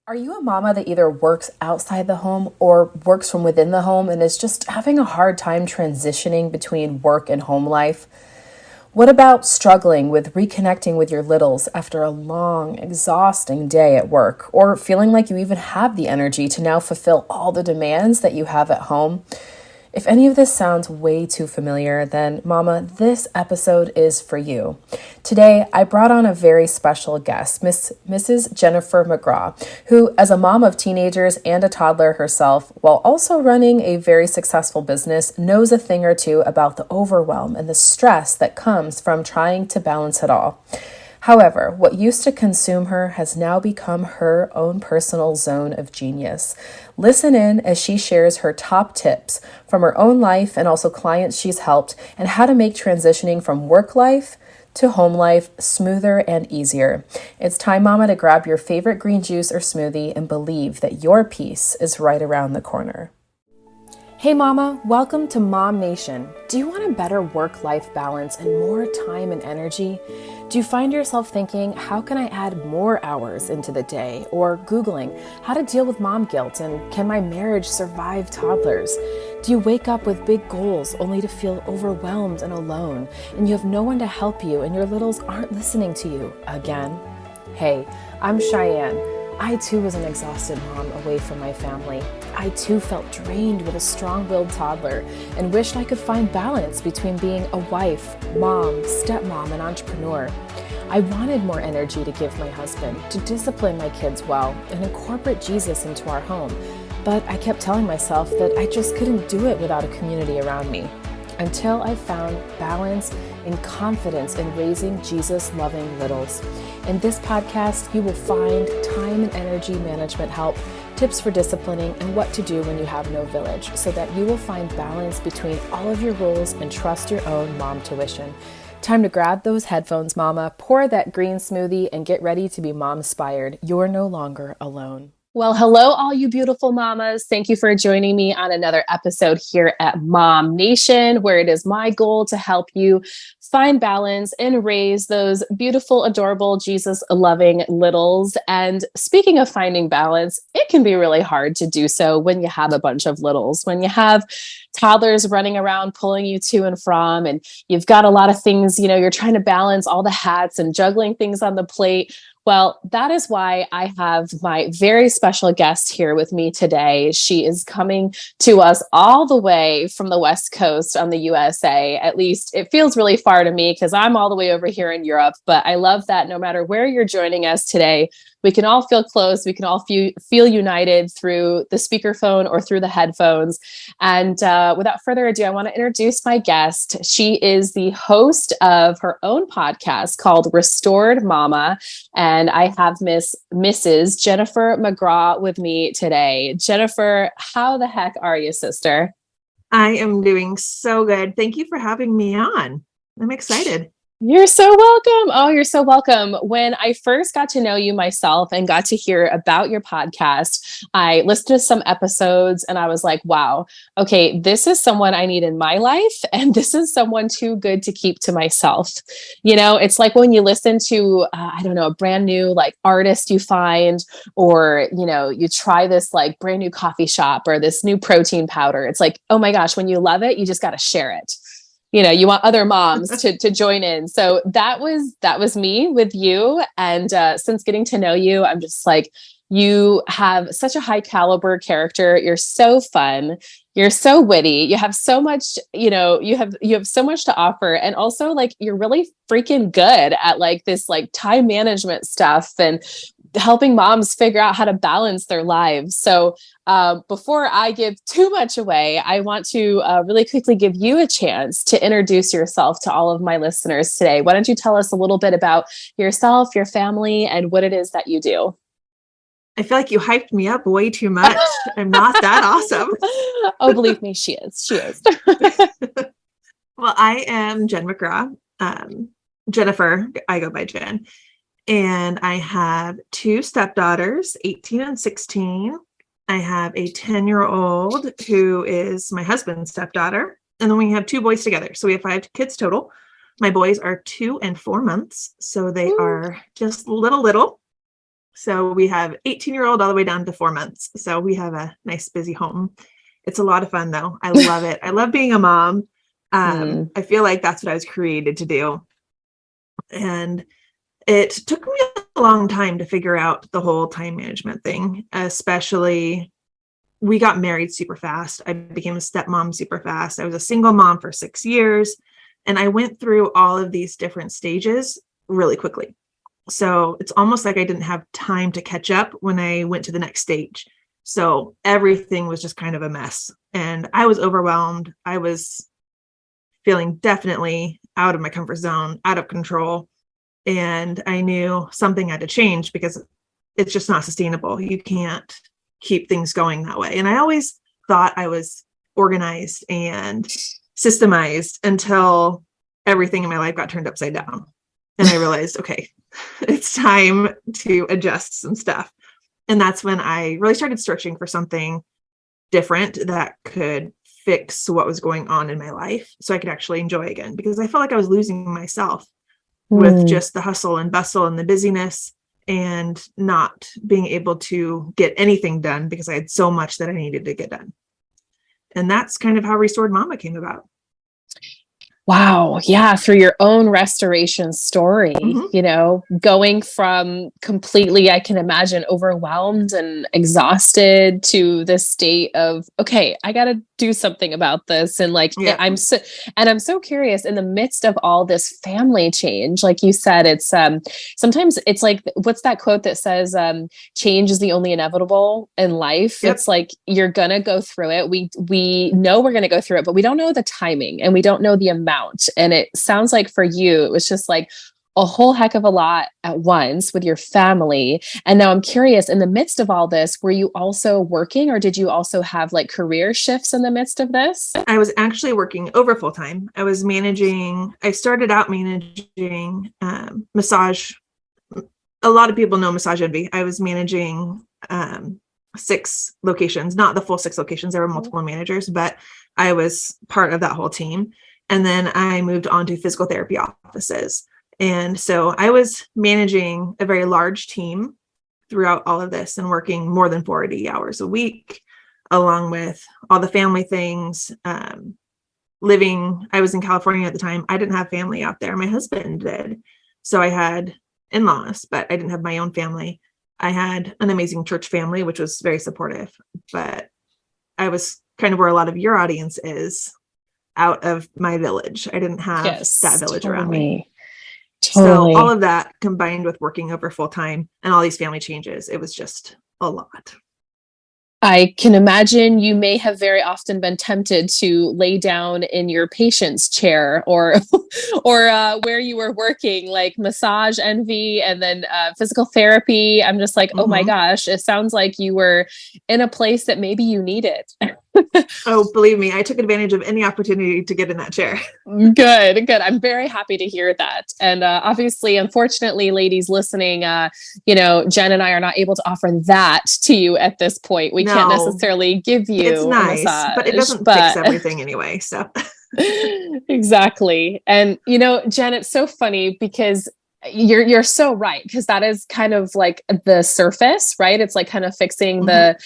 Are you a mama that either works outside the home or works from within the home and is just having a hard time transitioning between work and home life? What about struggling with reconnecting with your littles after a long, exhausting day at work, or feeling like you even have the energy to now fulfill all the demands that you have at home? If any of this sounds way too familiar, then Mama, this episode is for you. Today, I brought on a very special guest, Mrs. Jennifer McGraw, who, as a mom of teenagers and a toddler herself, while also running a very successful business, knows a thing or two about the overwhelm and the stress that comes from trying to balance it all. However, what used to consume her has now become her own personal zone of genius. Listen in as she shares her top tips from her own life and also clients she's helped, and how to make transitioning from work life to home life smoother and easier. It's time, Mama, to grab your favorite green juice or smoothie and believe that your peace is right around the corner. Hey Mama, welcome to Mom Nation. Do you want a better work-life balance and more time and energy? Do you find yourself thinking, how can I add more hours into the day? Or Googling how to deal with mom guilt and can my marriage survive toddlers? Do you wake up with big goals only to feel overwhelmed and alone, and you have no one to help you and your littles aren't listening to you again? Hey, I'm Cheyanne. I too was an exhausted mom away from my family. I too felt drained with a strong-willed toddler and wished I could find balance between being a wife, mom, stepmom, and entrepreneur. I wanted more energy to give my husband, to discipline my kids well, and incorporate Jesus into our home. But I kept telling myself that I just couldn't do it without a community around me. Until I found balance and confidence in raising Jesus-loving littles. In this podcast, you will find time and energy management help, tips for disciplining, and what to do when you have no village, so that you will find balance between all of your roles and trust your own mom tuition. Time to grab those headphones, Mama, pour that green smoothie, and get ready to be mom-inspired. You're no longer alone. Well, hello, all you beautiful mamas. Thank you for joining me on another episode here at Mom Nation, where it is my goal to help you find balance and raise those beautiful, adorable, Jesus-loving littles. And speaking of finding balance, it can be really hard to do so when you have a bunch of littles, when you have toddlers running around pulling you to and from, and you've got a lot of things, you're trying to balance all the hats and juggling things on the plate. Well, that is why I have my very special guest here with me today. She is coming to us all the way from the West Coast on the USA. At least it feels really far to me because I'm all the way over here in Europe. But I love that no matter where you're joining us today, we can all feel close. We can all feel united through the speakerphone or through the headphones. And without further ado, I want to introduce my guest. She is the host of her own podcast called Restored Mama. And I have Mrs. Jennifer McGraw with me today. Jennifer, how the heck are you, sister? I am doing so good. Thank you for having me on. I'm excited. You're so welcome. Oh, you're so welcome. When I first got to know you myself and got to hear about your podcast, I listened to some episodes and I was like, wow, okay, this is someone I need in my life. And this is someone too good to keep to myself. It's like when you listen to, a brand new artist you find, or, you try this brand new coffee shop or this new protein powder. It's like, oh my gosh, when you love it, you just got to share it. You want other moms to join in. So that was me with you. And since getting to know you, I'm just like, you have such a high caliber character. You're so fun. You're so witty. You have so much, you have so much to offer. And also you're really freaking good at this time management stuff and helping moms figure out how to balance their lives. So before I give too much away, I want to really quickly give you a chance to introduce yourself to all of my listeners today. Why don't you tell us a little bit about yourself, your family, and what it is that you do? I feel like you hyped me up way too much. I'm not that awesome. Oh, believe me, she is. She is. Well, I am Jen McGraw. Jennifer, I go by Jen. And I have two stepdaughters, 18 and 16. I have a 10-year-old who is my husband's stepdaughter. And then we have two boys together. So we have 5 kids total. My boys are 2 and 4 months. So they are just little. So we have 18-year-old all the way down to 4 months. So we have a nice busy home. It's a lot of fun though. I love it. I love being a mom. I feel like that's what I was created to do. And it took me a long time to figure out the whole time management thing, especially we got married super fast. I became a stepmom super fast. I was a single mom for 6 years, and I went through all of these different stages really quickly. So it's almost like I didn't have time to catch up when I went to the next stage. So everything was just kind of a mess, and I was overwhelmed. I was feeling definitely out of my comfort zone, out of control. And I knew something had to change because it's just not sustainable. You can't keep things going that way. And I always thought I was organized and systemized until everything in my life got turned upside down. And I realized, okay, it's time to adjust some stuff. And that's when I really started searching for something different that could fix what was going on in my life so I could actually enjoy again, because I felt like I was losing myself with just the hustle and bustle and the busyness and not being able to get anything done because I had so much that I needed to get done. And that's kind of how Restored Mama came about. Wow. Yeah. Through your own restoration story, going from completely, I can imagine, overwhelmed and exhausted to this state of, okay, I got to do something about this. And I'm so curious, in the midst of all this family change, like you said, it's, sometimes it's like, what's that quote that says, change is the only inevitable in life. Yep. It's like, you're going to go through it. We know we're going to go through it, but we don't know the timing and we don't know the amount. And it sounds like for you, it was just like a whole heck of a lot at once with your family. And now I'm curious, in the midst of all this, were you also working, or did you also have like career shifts in the midst of this? I was actually working over full time. I started out managing massage. A lot of people know Massage Envy. I was managing 6 locations, not the full 6 locations. There were multiple managers, but I was part of that whole team. And then I moved on to physical therapy offices. And so I was managing a very large team throughout all of this and working more than 40 hours a week, along with all the family things. I was in California at the time. I didn't have family out there. My husband did. So I had in-laws, but I didn't have my own family. I had an amazing church family, which was very supportive, but I was kind of where a lot of your audience is, out of my village. I didn't have that village around me. Totally. So all of that combined with working over full time and all these family changes, it was just a lot. I can imagine you may have very often been tempted to lay down in your patient's chair or where you were working, like Massage Envy and then physical therapy. I'm just like, oh my gosh, it sounds like you were in a place that maybe you needed. Oh, believe me, I took advantage of any opportunity to get in that chair. Good. I'm very happy to hear that. And obviously, unfortunately, ladies listening, Jen and I are not able to offer that to you at this point. We can't necessarily give you it's nice, a massage, but it doesn't fix everything anyway. So exactly. And Jen, it's so funny because you're so right, because that is kind of like the surface, right? It's like kind of fixing the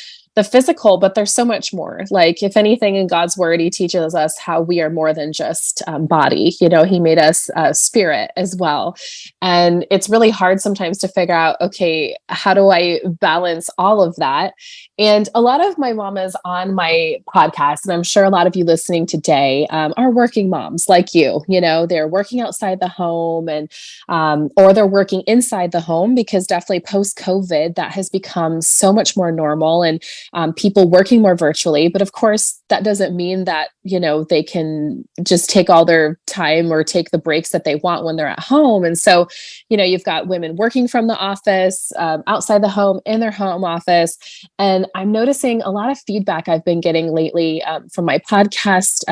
physical, but there's so much more. Like, if anything, in God's word, he teaches us how we are more than just body. He made us spirit as well. And it's really hard sometimes to figure out, okay, how do I balance all of that? And a lot of my mamas on my podcast, and I'm sure a lot of you listening today, are working moms like you. They're working outside the home and or they're working inside the home, because definitely post-COVID, that has become so much more normal, and people working more virtually. But of course, that doesn't mean that, they can just take all their time or take the breaks that they want when they're at home. And so, you've got women working from the office, outside the home, in their home office. And I'm noticing a lot of feedback I've been getting lately from my podcast,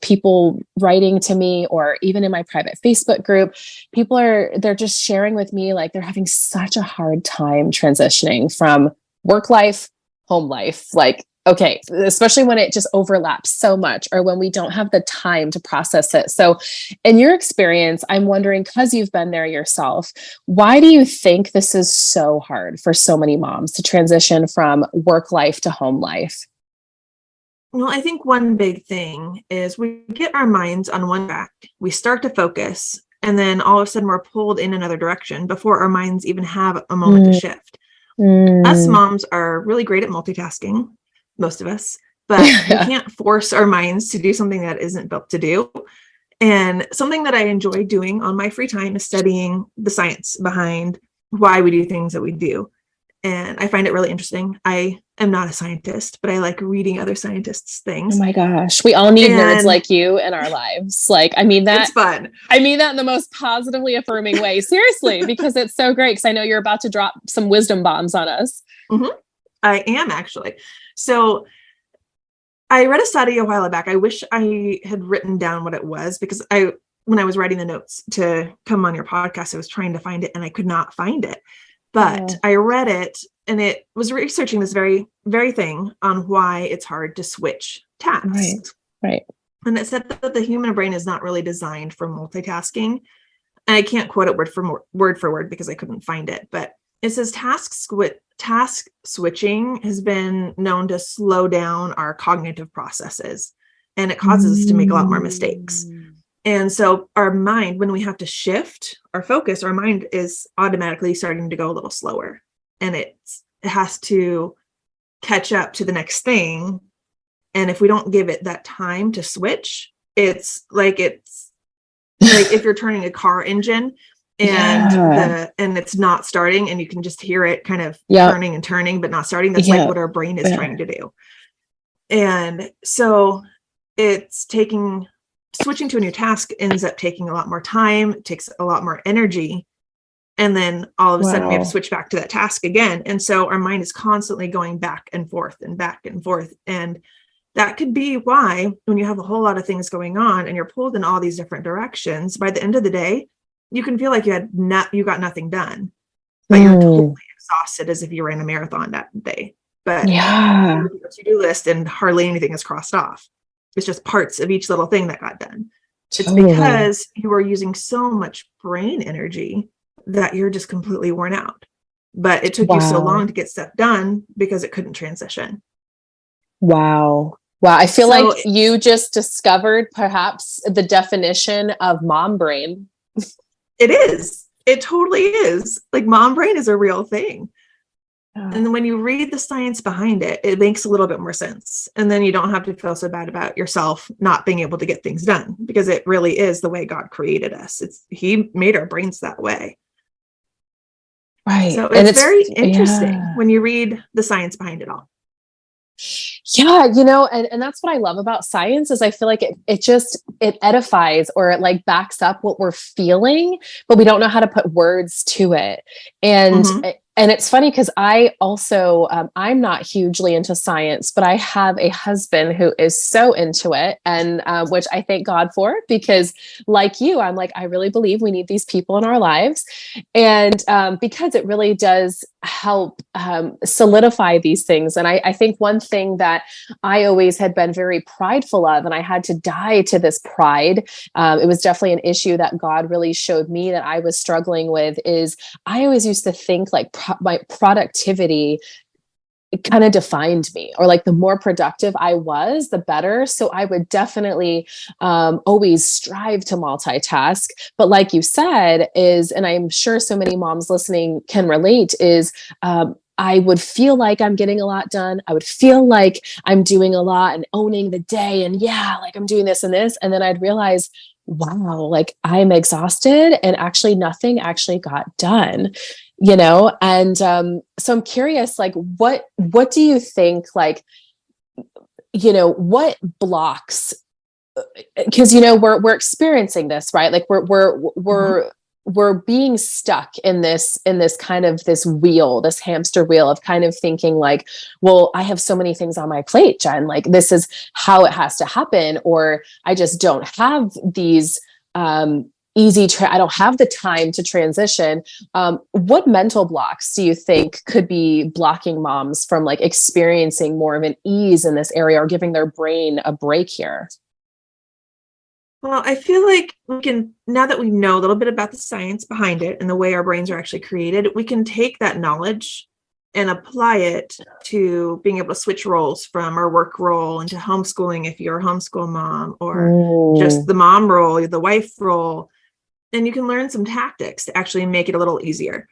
people writing to me, or even in my private Facebook group, they're just sharing with me, like, they're having such a hard time transitioning from work life, home life. Like, Okay. Especially when it just overlaps so much, or when we don't have the time to process it. So in your experience, I'm wondering, because you've been there yourself, why do you think this is so hard for so many moms to transition from work life to home life? Well, I think one big thing is we get our minds on one track, we start to focus, and then all of a sudden we're pulled in another direction before our minds even have a moment to shift. Us moms are really great at multitasking, most of us, but we can't force our minds to do something that isn't built to do. And something that I enjoy doing on my free time is studying the science behind why we do things that we do. And I find it really interesting. I am not a scientist, but I like reading other scientists' Oh things. my gosh. We all need nerds And like you in our lives. Like, I mean that. it's fun. I mean that in the most positively affirming way. Seriously, because it's so great. Because I know you're about to drop some wisdom bombs on us. I am actually. So I read a study a while back. I wish I had written down what it was, because when I was writing the notes to come on your podcast, I was trying to find it and I could not find it. But I read it, and it was researching this very, very thing on why it's hard to switch tasks. Right. And it said that the human brain is not really designed for multitasking. And I can't quote it word for word because I couldn't find it. But it says task switching has been known to slow down our cognitive processes, and it causes us to make a lot more mistakes. And so our mind, when we have to shift our focus, our mind is automatically starting to go a little slower, and it has to catch up to the next thing. And if we don't give it that time to switch, it's like if you're turning a car engine and it's not starting, and you can just hear it kind of turning and turning, but not starting. That's like what our brain is trying to do. And so switching to a new task ends up taking a lot more time. It takes a lot more energy. And then all of a sudden we have to switch back to that task again. And so our mind is constantly going back and forth and back and forth. And that could be why, when you have a whole lot of things going on and you're pulled in all these different directions, by the end of the day, you can feel like you got nothing done, but you're totally exhausted, as if you ran a marathon that day. But your to-do list and hardly anything is crossed off. It's just parts of each little thing that got done. It's because you are using so much brain energy that you're just completely worn out. But it took you so long to get stuff done because it couldn't transition. Wow. I feel like you just discovered perhaps the definition of mom brain. It is. It totally is. Like, mom brain is a real thing. And when you read the science behind it, it makes a little bit more sense. And then you don't have to feel so bad about yourself not being able to get things done, because it really is the way God created us. He made our brains that way. Right. So it's very interesting when you read the science behind it all. Yeah, and that's what I love about science, is I feel like it edifies, or it like backs up what we're feeling, but we don't know how to put words to it. And it's funny because I also, I'm not hugely into science, but I have a husband who is so into it, and which I thank God for, because like you, I'm like, I really believe we need these people in our lives. And because it really does help solidify these things. And I think one thing that I always had been very prideful of, and I had to die to this pride, it was definitely an issue that God really showed me that I was struggling with, is I always used to think like my productivity, it kind of defined me, or like the more productive I was, the better. So I would definitely always strive to multitask. But like you said, and I'm sure so many moms listening can relate, is I would feel like I'm getting a lot done. I would feel like I'm doing a lot and owning the day, and like I'm doing this and this. And then I'd realize, wow, like I'm exhausted, and actually nothing actually got done. And so I'm curious, like, what do you think, like, what blocks, because, we're experiencing this, right? Like we're being stuck in this kind of this hamster wheel of kind of thinking like, well, I have so many things on my plate, Jen, like this is how it has to happen. Or I just don't have these, I don't have the time to transition. What mental blocks do you think could be blocking moms from like experiencing more of an ease in this area or giving their brain a break here? Well, I feel like we can, now that we know a little bit about the science behind it and the way our brains are actually created, we can take that knowledge and apply it to being able to switch roles from our work role into homeschooling if you're a homeschool mom, or just the mom role, the wife role. And you can learn some tactics to actually make it a little easier,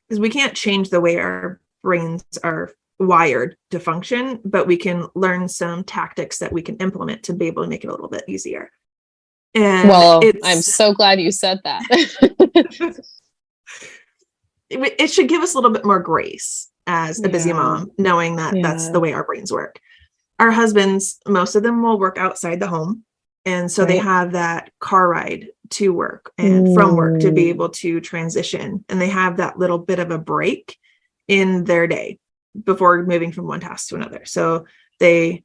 because we can't change the way our brains are wired to function, but we can learn some tactics that we can implement to be able to make it a little bit easier. And well, I'm so glad you said that. It should give us a little bit more grace as a busy mom, knowing that that's the way our brains work. Our husbands, most of them will work outside the home. And so they have that car ride to work and from work to be able to transition. And they have that little bit of a break in their day before moving from one task to another. So they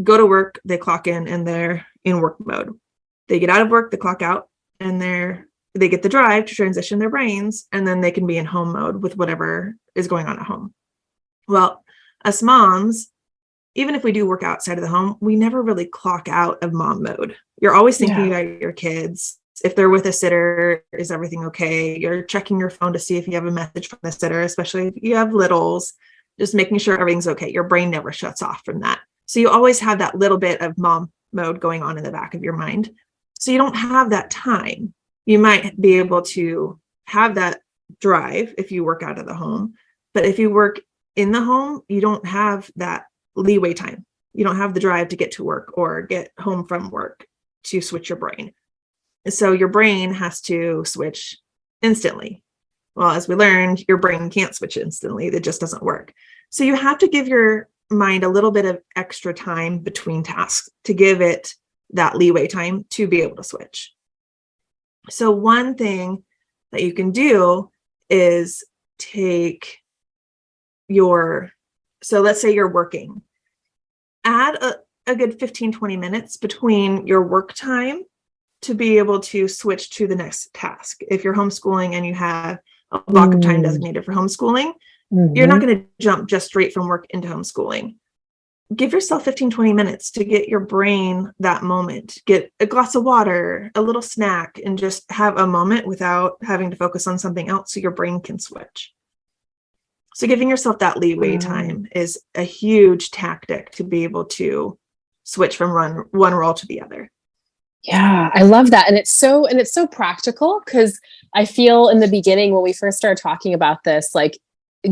go to work, they clock in, and they're in work mode. They get out of work, they clock out, and they get the drive to transition their brains, and then they can be in home mode with whatever is going on at home. Well, us moms, even if we do work outside of the home, we never really clock out of mom mode. You're always thinking about your kids. If they're with a sitter, is everything okay? You're checking your phone to see if you have a message from the sitter, especially if you have littles, just making sure everything's okay. Your brain never shuts off from that. So you always have that little bit of mom mode going on in the back of your mind. So you don't have that time. You might be able to have that drive if you work out of the home, but if you work in the home, you don't have that leeway time. You don't have the drive to get to work or get home from work to switch your brain. And so your brain has to switch instantly. Well, as we learned, your brain can't switch instantly. That just doesn't work. So you have to give your mind a little bit of extra time between tasks to give it that leeway time to be able to switch. So one thing that you can do is so let's say you're working, add a good 15-20 minutes between your work time to be able to switch to the next task. If you're homeschooling and you have a block of time designated for homeschooling, you're not going to jump just straight from work into homeschooling. Give yourself 15-20 minutes to get your brain that moment. Get a glass of water, a little snack, and just have a moment without having to focus on something else so your brain can switch. So giving yourself that leeway time is a huge tactic to be able to switch from one role to the other. Yeah, I love that. And it's so practical, because I feel in the beginning when we first started talking about this, like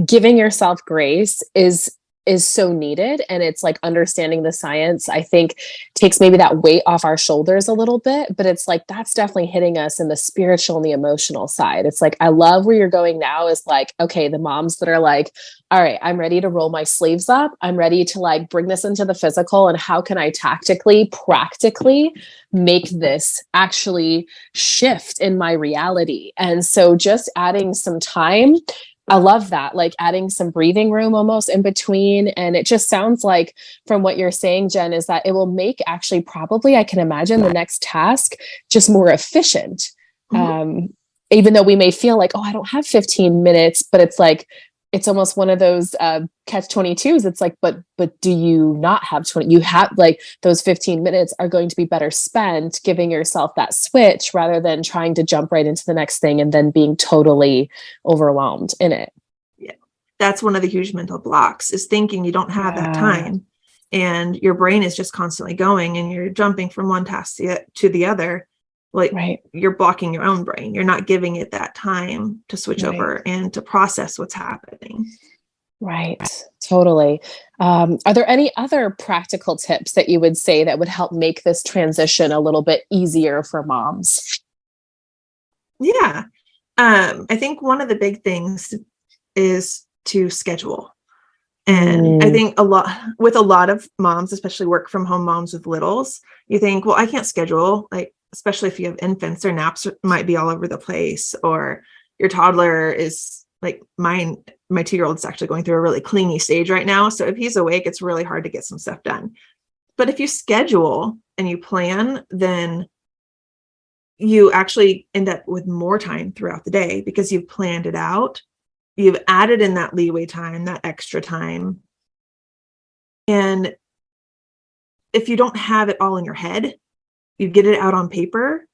giving yourself grace is so needed. And it's like understanding the science, I think, takes maybe that weight off our shoulders a little bit, but it's like, that's definitely hitting us in the spiritual and the emotional side. It's like, I love where you're going now is like, okay, the moms that are like, all right, I'm ready to roll my sleeves up. I'm ready to like bring this into the physical. And how can I tactically, practically make this actually shift in my reality? And so just adding some time, I love that, like adding some breathing room almost in between. And it just sounds like from what you're saying, Jen, is that it will make actually probably, I can imagine, the next task just more efficient. Even though we may feel like, oh, I don't have 15 minutes, but it's like, it's almost one of those catch-22s. It's like, but do you not have 20? You have like those 15 minutes are going to be better spent giving yourself that switch rather than trying to jump right into the next thing and then being totally overwhelmed in it. Yeah, that's one of the huge mental blocks, is thinking you don't have that time, and your brain is just constantly going and you're jumping from one task to the other. Like you're blocking your own brain. You're not giving it that time to switch over and to process what's happening. Right. Totally. Are there any other practical tips that you would say that would help make this transition a little bit easier for moms? Yeah. I think one of the big things is to schedule. And I think a lot of moms, especially work from home moms with littles, you think, well, I can't schedule, like, especially if you have infants, their naps might be all over the place, or your toddler is like my 2-year-old is actually going through a really clingy stage right now. So if he's awake, it's really hard to get some stuff done. But if you schedule and you plan, then you actually end up with more time throughout the day because you've planned it out. You've added in that leeway time, that extra time. And if you don't have it all in your head, you get it out on paper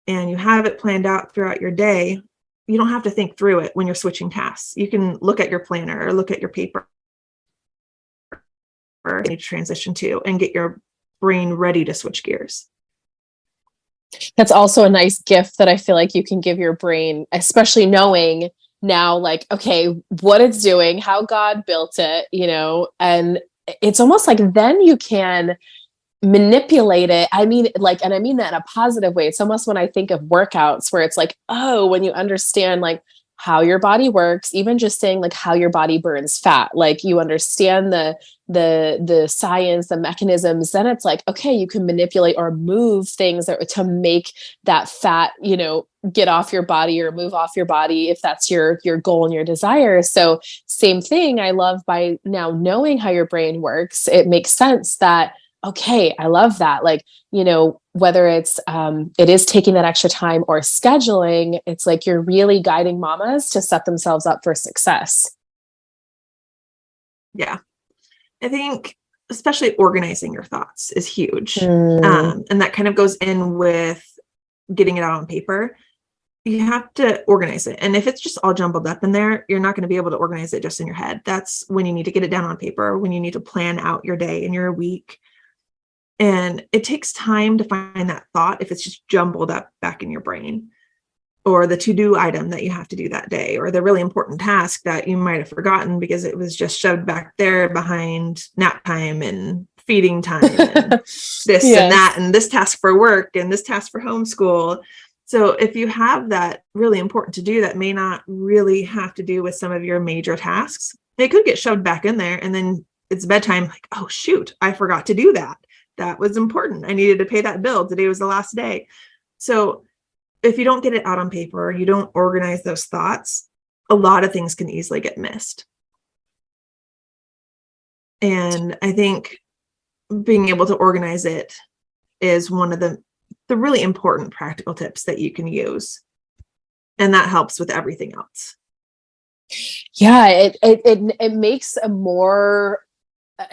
and you have it planned out throughout your day. You don't have to think through it when you're switching tasks. You can look at your planner or look at your paper or you need to transition to and get your brain ready to switch gears. That's also a nice gift that I feel like you can give your brain, especially knowing now, like, okay, what it's doing, how God built it, and it's almost like then you can manipulate it. I mean, like, and I mean that in a positive way. It's almost when I think of workouts where it's like, oh, when you understand like how your body works, even just saying like how your body burns fat, like you understand the science, the mechanisms, then it's like, okay, you can manipulate or move things to make that fat, get off your body or move off your body if that's your goal and your desire. So same thing. I love by now knowing how your brain works, it makes sense that, okay, I love that. Like, whether it's, it is taking that extra time or scheduling, it's like you're really guiding mamas to set themselves up for success. Yeah. I think especially organizing your thoughts is huge. Mm. And that kind of goes in with getting it out on paper. You have to organize it. And if it's just all jumbled up in there, you're not going to be able to organize it just in your head. That's when you need to get it down on paper, when you need to plan out your day and your week. And it takes time to find that thought if it's just jumbled up back in your brain, or the to-do item that you have to do that day, or the really important task that you might have forgotten because it was just shoved back there behind nap time and feeding time and this Yes. and that, and this task for work and this task for homeschool. So if you have that really important to do that may not really have to do with some of your major tasks, they could get shoved back in there, and then it's bedtime, like, oh shoot, I forgot to do that. That was important. I needed to pay that bill. Today was the last day. So if you don't get it out on paper, or you don't organize those thoughts, a lot of things can easily get missed. And I think being able to organize it is one of the really important practical tips that you can use. And that helps with everything else. Yeah, it makes a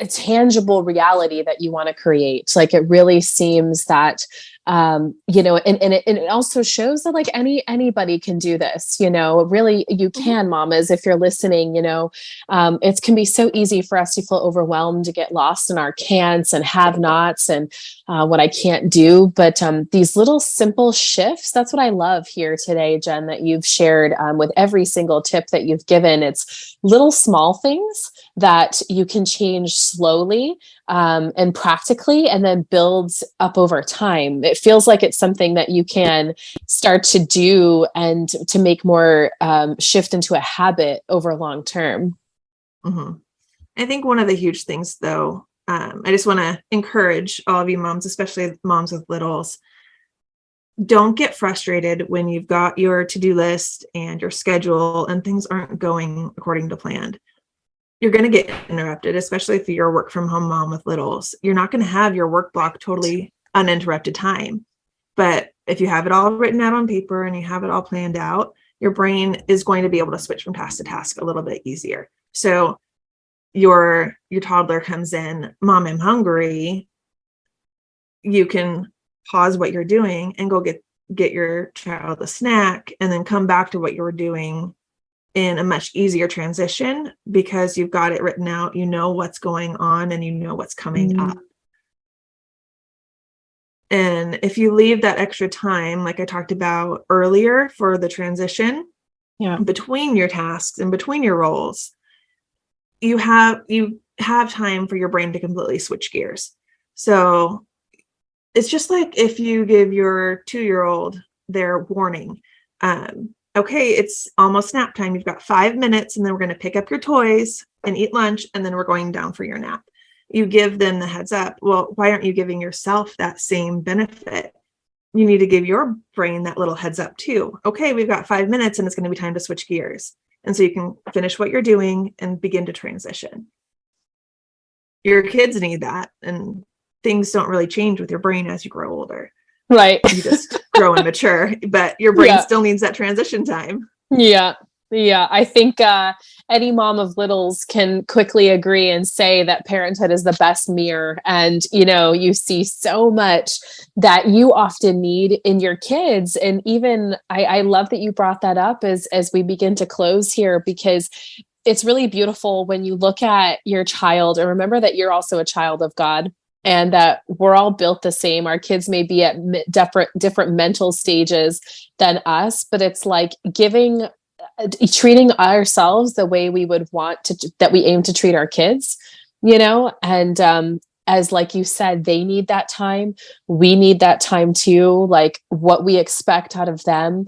tangible reality that you want to create. Like it really seems that, and it also shows that like anybody can do this, really you can, mamas, if you're listening, it can be so easy for us to feel overwhelmed, to get lost in our can'ts and have nots and what I can't do. But these little simple shifts, that's what I love here today, Jen, that you've shared with every single tip that you've given. It's little small things that you can change slowly and practically, and then builds up over time. It feels like it's something that you can start to do and to make more shift into a habit over long term. Mm-hmm. I think one of the huge things, though, I just want to encourage all of you moms, especially moms with littles, don't get frustrated when you've got your to-do list and your schedule and things aren't going according to plan. You're going to get interrupted, especially if you're a work from home mom with littles. You're not going to have your work block totally uninterrupted time. But if you have it all written out on paper and you have it all planned out, your brain is going to be able to switch from task to task a little bit easier. So your toddler comes in, Mom, I'm hungry. You can pause what you're doing and go get your child a snack, and then come back to what you were doing in a much easier transition because you've got it written out, you know what's going on and you know what's coming up. And if you leave that extra time, like I talked about earlier, for the transition between your tasks and between your roles, you have time for your brain to completely switch gears. So it's just like if you give your 2-year-old their warning, okay, it's almost nap time. You've got 5 minutes, and then we're going to pick up your toys and eat lunch, and then we're going down for your nap. You give them the heads up. Well, why aren't you giving yourself that same benefit? You need to give your brain that little heads up too. Okay, we've got 5 minutes, and it's going to be time to switch gears. And so you can finish what you're doing and begin to transition. Your kids need that, and things don't really change with your brain as you grow older. Right. You just grow and mature, but your brain still needs that transition time. Yeah. Yeah. I think any mom of littles can quickly agree and say that parenthood is the best mirror. And, you see so much that you often need in your kids. And even I love that you brought that up as we begin to close here, because it's really beautiful when you look at your child and remember that you're also a child of God. And that we're all built the same. Our kids may be at different mental stages than us, but it's like treating ourselves the way we would want that we aim to treat our kids, and as like you said, they need that time. We need that time too. Like what we expect out of them,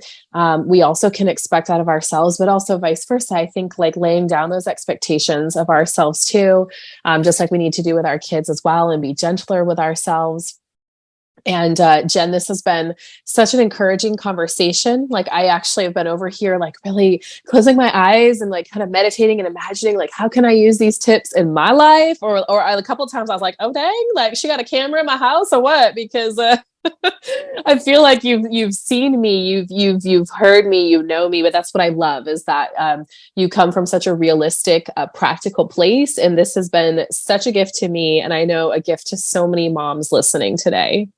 we also can expect out of ourselves, but also vice versa. I think like laying down those expectations of ourselves too, just like we need to do with our kids as well, and be gentler with ourselves. And Jen, this has been such an encouraging conversation. Like I actually have been over here, like really closing my eyes and like kind of meditating and imagining, like, how can I use these tips in my life? Or a couple of times I was like, oh dang, like she got a camera in my house or what? Because I feel like you've seen me, you've heard me, you know me. But that's what I love, is that you come from such a realistic, practical place, and this has been such a gift to me, and I know a gift to so many moms listening today.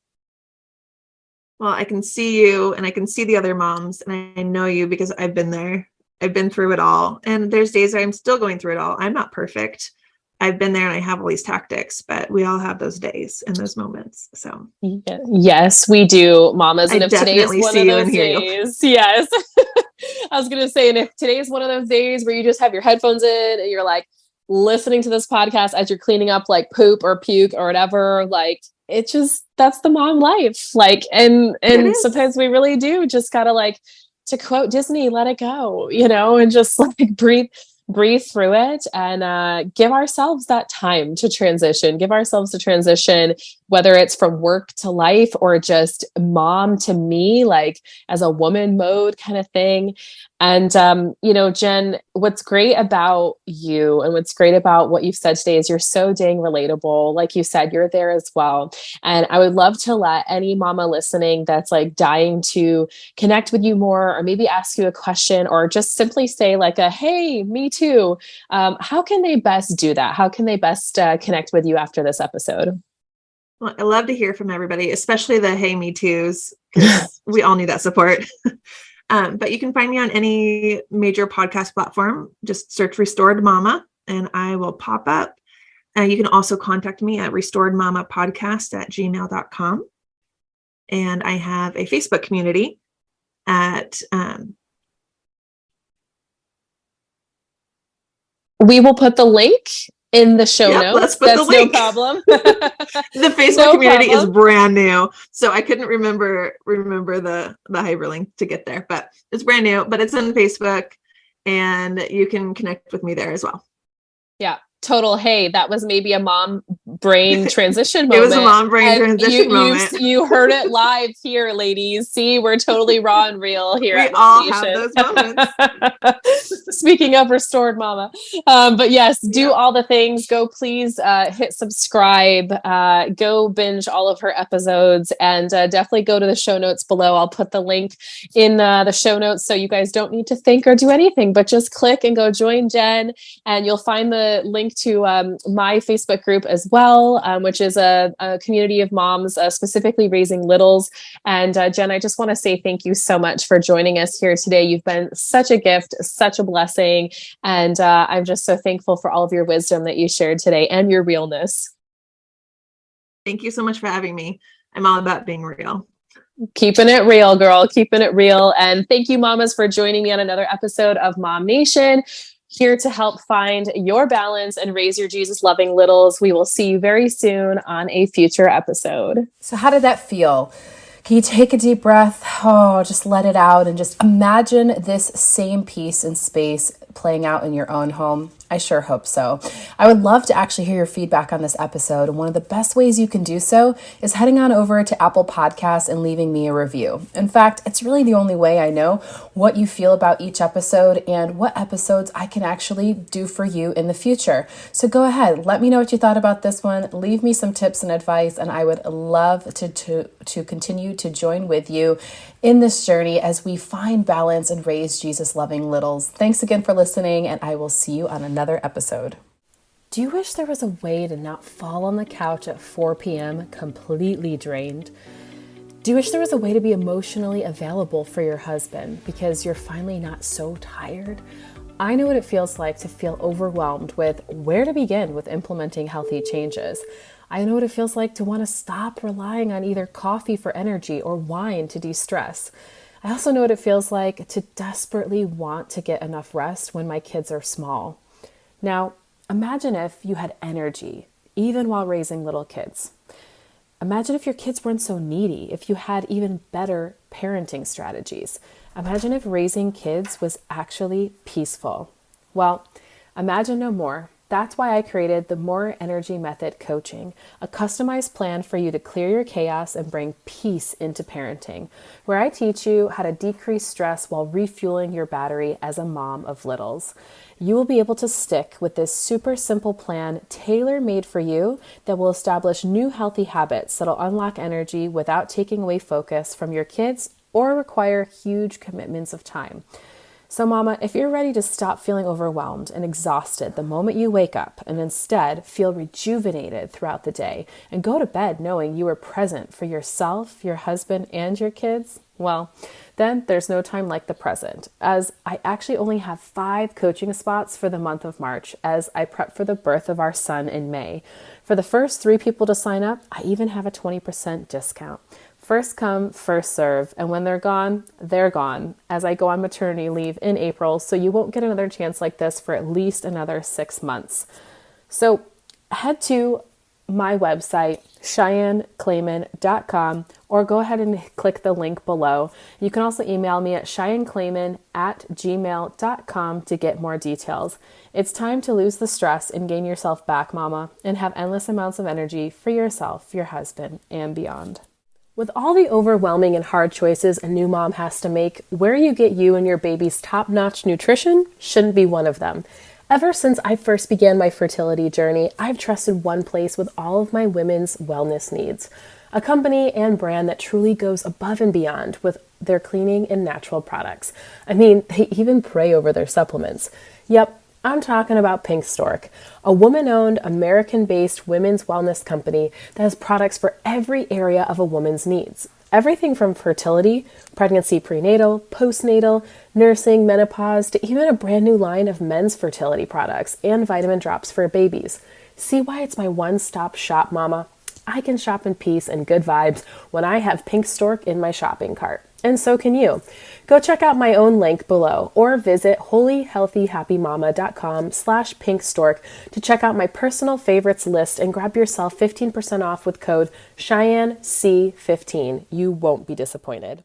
Well, I can see you and I can see the other moms, and I know you because I've been there. I've been through it all. And there's days where I'm still going through it all. I'm not perfect. I've been there and I have all these tactics, but we all have those days and those moments. So yes, we do, mamas. And I if today is definitely one see of you those and hear you. days, yes. I was going to say, and if today is one of those days where you just have your headphones in and you're like listening to this podcast as you're cleaning up like poop or puke or whatever, like it just, that's the mom life. Like, and sometimes we really do just gotta, like, to quote Disney, let it go, and just like breathe through it, and give ourselves that time to transition, whether it's from work to life or just mom to me, like as a woman mode kind of thing. And, Jen, what's great about you and what's great about what you've said today is you're so dang relatable. Like you said, you're there as well. And I would love to let any mama listening that's like dying to connect with you more, or maybe ask you a question, or just simply say like hey, me too. How can they best do that? How can they best connect with you after this episode? Well, I love to hear from everybody, especially the hey, me too's, because we all need that support. But you can find me on any major podcast platform. Just search Restored Mama and I will pop up. You can also contact me at restoredmamapodcast@gmail.com. And I have a Facebook community at we will put the link in the show notes. Let's put That's the link. No problem. The Facebook community is brand new, so I couldn't remember the hyperlink to get there, but it's brand new, but it's on Facebook and you can connect with me there as well. Yeah. Total. Hey, that was maybe a mom brain transition moment. It was a mom brain transition moment. You heard it live here, ladies. See, we're totally raw and real here. We all have those moments. Speaking of Restored Mama. But yes, do all the things. Go please hit subscribe. Go binge all of her episodes, and definitely go to the show notes below. I'll put the link in the show notes, so you guys don't need to think or do anything, but just click and go join Jen, and you'll find the link to my Facebook group as well, which is a community of moms specifically raising littles. And Jen, I just want to say thank you so much for joining us here today. You've been such a gift, such a blessing, and I'm just so thankful for all of your wisdom that you shared today and your realness. Thank you so much for having me. I'm all about being real. Keeping it real, girl. Keeping it real. And thank you, mamas, for joining me on another episode of Mom Nation. Here to help find your balance and raise your Jesus-loving littles. We will see you very soon on a future episode. So how did that feel? Can you take a deep breath? Oh, just let it out and just imagine this same peace and space playing out in your own home. I sure hope so. I would love to actually hear your feedback on this episode. And one of the best ways you can do so is heading on over to Apple Podcasts and leaving me a review. In fact, it's really the only way I know what you feel about each episode and what episodes I can actually do for you in the future. So go ahead, let me know what you thought about this one. Leave me some tips and advice, and I would love to continue to join with you in this journey as we find balance and raise Jesus-loving littles. Thanks again for listening, and I will see you on another episode. Do you wish there was a way to not fall on the couch at 4 p.m. completely drained? Do you wish there was a way to be emotionally available for your husband because you're finally not so tired? I know what it feels like to feel overwhelmed with where to begin with implementing healthy changes. I know what it feels like to want to stop relying on either coffee for energy or wine to de-stress. I also know what it feels like to desperately want to get enough rest when my kids are small. Now, imagine if you had energy, even while raising little kids. Imagine if your kids weren't so needy, if you had even better parenting strategies. Imagine if raising kids was actually peaceful. Well, imagine no more. That's why I created the More Energy Method Coaching, a customized plan for you to clear your chaos and bring peace into parenting, where I teach you how to decrease stress while refueling your battery as a mom of littles. You will be able to stick with this super simple plan tailor-made for you that will establish new healthy habits that'll unlock energy without taking away focus from your kids or require huge commitments of time. So mama, if you're ready to stop feeling overwhelmed and exhausted the moment you wake up and instead feel rejuvenated throughout the day and go to bed knowing you are present for yourself, your husband, and your kids, well, then there's no time like the present, as I actually only have 5 coaching spots for the month of March as I prep for the birth of our son in May. For the first 3 people to sign up, I even have a 20% discount. First come, first serve, and when they're gone, as I go on maternity leave in April, so you won't get another chance like this for at least another 6 months. So head to my website, CheyanneClayman.com, or go ahead and click the link below. You can also email me at CheyanneClayman@gmail.com to get more details. It's time to lose the stress and gain yourself back, mama, and have endless amounts of energy for yourself, your husband, and beyond. With all the overwhelming and hard choices a new mom has to make, where you get you and your baby's top-notch nutrition shouldn't be one of them. Ever since I first began my fertility journey, I've trusted one place with all of my women's wellness needs. A company and brand that truly goes above and beyond with their cleaning and natural products. I mean, they even pray over their supplements. Yep, I'm talking about Pink Stork, a woman-owned, American-based women's wellness company that has products for every area of a woman's needs. Everything from fertility, pregnancy, prenatal, postnatal, nursing, menopause, to even a brand new line of men's fertility products and vitamin drops for babies. See why it's my one-stop shop, mama? I can shop in peace and good vibes when I have Pink Stork in my shopping cart. And so can you. Go check out my own link below or visit holyhealthyhappymama.com/pinkstork to check out my personal favorites list and grab yourself 15% off with code CheyanneC15. You won't be disappointed.